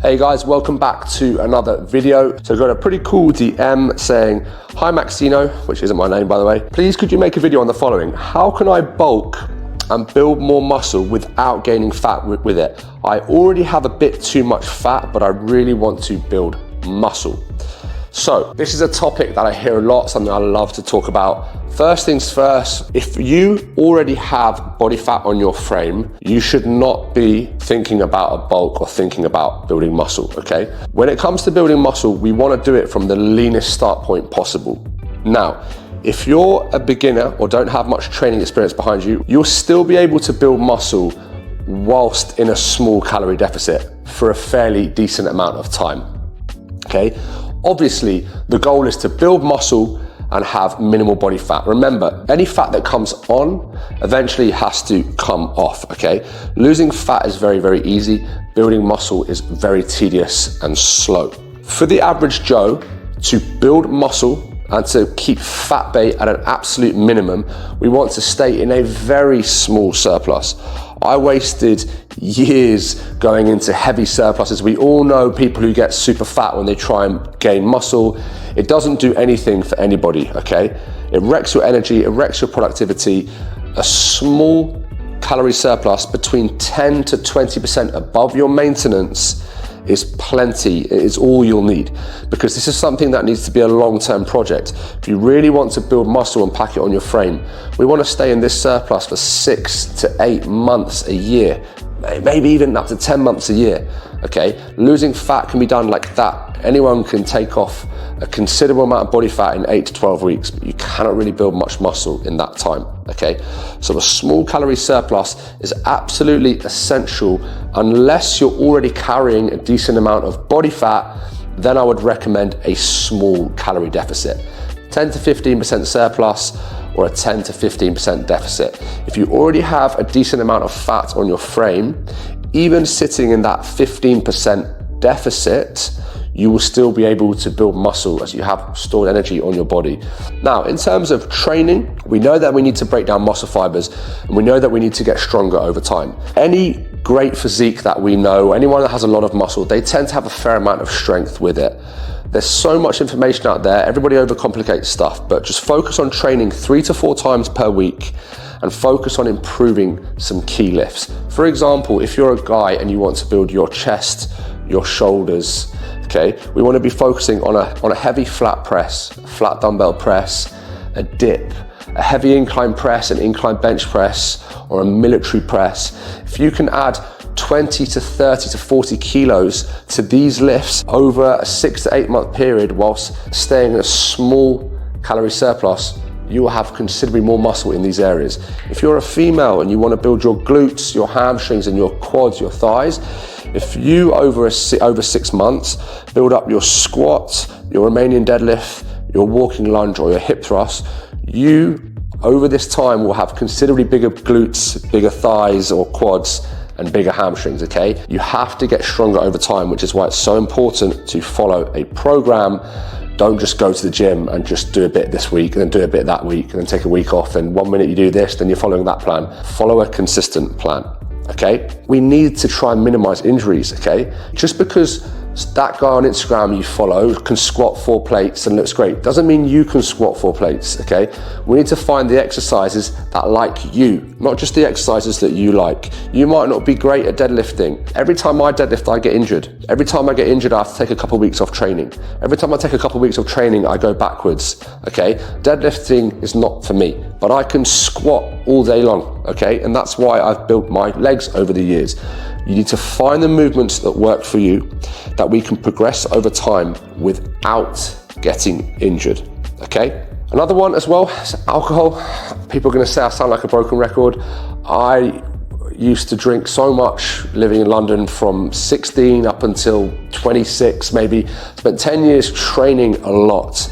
Hey guys, welcome back to another video. So I got a pretty cool DM saying, "Hi Maxino," which isn't my name by the way. "Please could you make a video on the following? How can I bulk and build more muscle without gaining fat with it? I already have a bit too much fat, but I really want to build muscle." So this is a topic that I hear a lot, something I love to talk about. First things first, if you already have body fat on your frame, you should not be thinking about a bulk or thinking about building muscle, okay? When it comes to building muscle, we want to do it from the leanest start point possible. Now, if you're a beginner or don't have much training experience behind you, you'll still be able to build muscle whilst in a small calorie deficit for a fairly decent amount of time, okay? Obviously, the goal is to build muscle and have minimal body fat. Remember, any fat that comes on eventually has to come off, okay? Losing fat is very, very easy. Building muscle is very tedious and slow. For the average Joe, to build muscle and to keep fat bait at an absolute minimum, we want to stay in a very small surplus. I wasted years going into heavy surpluses. We all know people who get super fat when they try and gain muscle. It doesn't do anything for anybody, okay? It wrecks your energy, it wrecks your productivity. A small calorie surplus between 10 to 20% above your maintenance is plenty, it is all you'll need, because this is something that needs to be a long-term project. If you really want to build muscle and pack it on your frame, we want to stay in this surplus for 6 to 8 months a year, maybe even up to 10 months a year, okay? Losing fat can be done like that. Anyone can take off a considerable amount of body fat in 8 to 12 weeks, but you cannot really build much muscle in that time, okay? So a small calorie surplus is absolutely essential. Unless you're already carrying a decent amount of body fat, then I would recommend a small calorie deficit. 10 to 15% surplus or a 10 to 15% deficit. If you already have a decent amount of fat on your frame, even sitting in that 15% deficit, you will still be able to build muscle as you have stored energy on your body. Now, in terms of training, we know that we need to break down muscle fibers and we know that we need to get stronger over time. Any great physique that we know, anyone that has a lot of muscle, they tend to have a fair amount of strength with it. There's so much information out there, everybody overcomplicates stuff, but just focus on training 3 to 4 times per week and focus on improving some key lifts. For example, if you're a guy and you want to build your chest, your shoulders, okay, we want to be focusing on a heavy flat press, a flat dumbbell press, a dip, a heavy incline press, an incline bench press, or a military press. If you can add 20 to 30 to 40 kilos to these lifts over a 6 to 8 month period whilst staying in a small calorie surplus, you will have considerably more muscle in these areas. If you're a female and you want to build your glutes, your hamstrings and your quads, your thighs, if you over 6 months build up your squat, your Romanian deadlift, your walking lunge or your hip thrust, you over this time will have considerably bigger glutes, bigger thighs or quads and bigger hamstrings, okay? You have to get stronger over time, which is why it's so important to follow a program. Don't just go to the gym and just do a bit this week and then do a bit that week and then take a week off and 1 minute you do this, then you're following that plan. Follow a consistent plan, okay? We need to try and minimize injuries, okay? Just because that guy on Instagram you follow can squat 4 plates and looks great doesn't mean you can squat 4 plates, okay? We need to find the exercises that like you, not just the exercises that you like. You might not be great at deadlifting. Every time I deadlift, I get injured. Every time I get injured, I have to take a couple of weeks off training. Every time I take a couple of weeks of training, I go backwards, okay? Deadlifting is not for me, but I can squat all day long, okay? And that's why I've built my legs over the years. You need to find the movements that work for you, that we can progress over time without getting injured, okay? Another one as well is alcohol. People are gonna say I sound like a broken record. I used to drink so much living in London from 16 up until 26 maybe. Spent 10 years training a lot.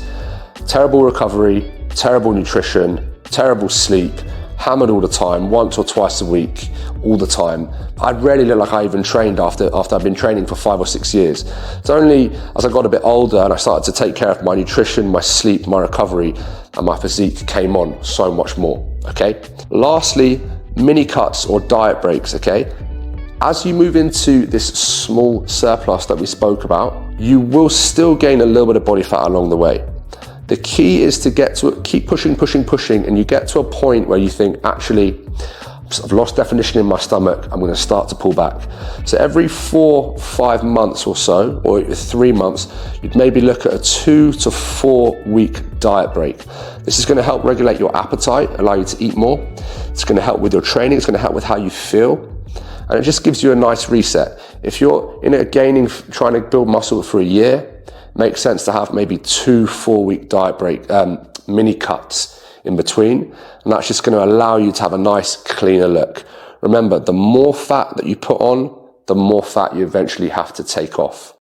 Terrible recovery, terrible nutrition, terrible sleep, hammered all the time, once or twice a week, all the time. I rarely look like I even trained after I've been training for 5 or 6 years. It's only as I got a bit older and I started to take care of my nutrition, my sleep, my recovery, and my physique came on so much more, okay? Lastly, mini cuts or diet breaks, okay? As you move into this small surplus that we spoke about, you will still gain a little bit of body fat along the way. The key is to keep pushing, and you get to a point where you think, actually, I've lost definition in my stomach, I'm gonna start to pull back. So every 4-5 months or so, or 3 months, you'd maybe look at a 2 to 4 week diet break. This is gonna help regulate your appetite, allow you to eat more. It's gonna help with your training, it's gonna help with how you feel. And it just gives you a nice reset. If you're in a trying to build muscle for a year, it makes sense to have maybe 2 4-week diet break, mini cuts in between, and that's just going to allow you to have a nice cleaner look. Remember, the more fat that you put on, the more fat you eventually have to take off.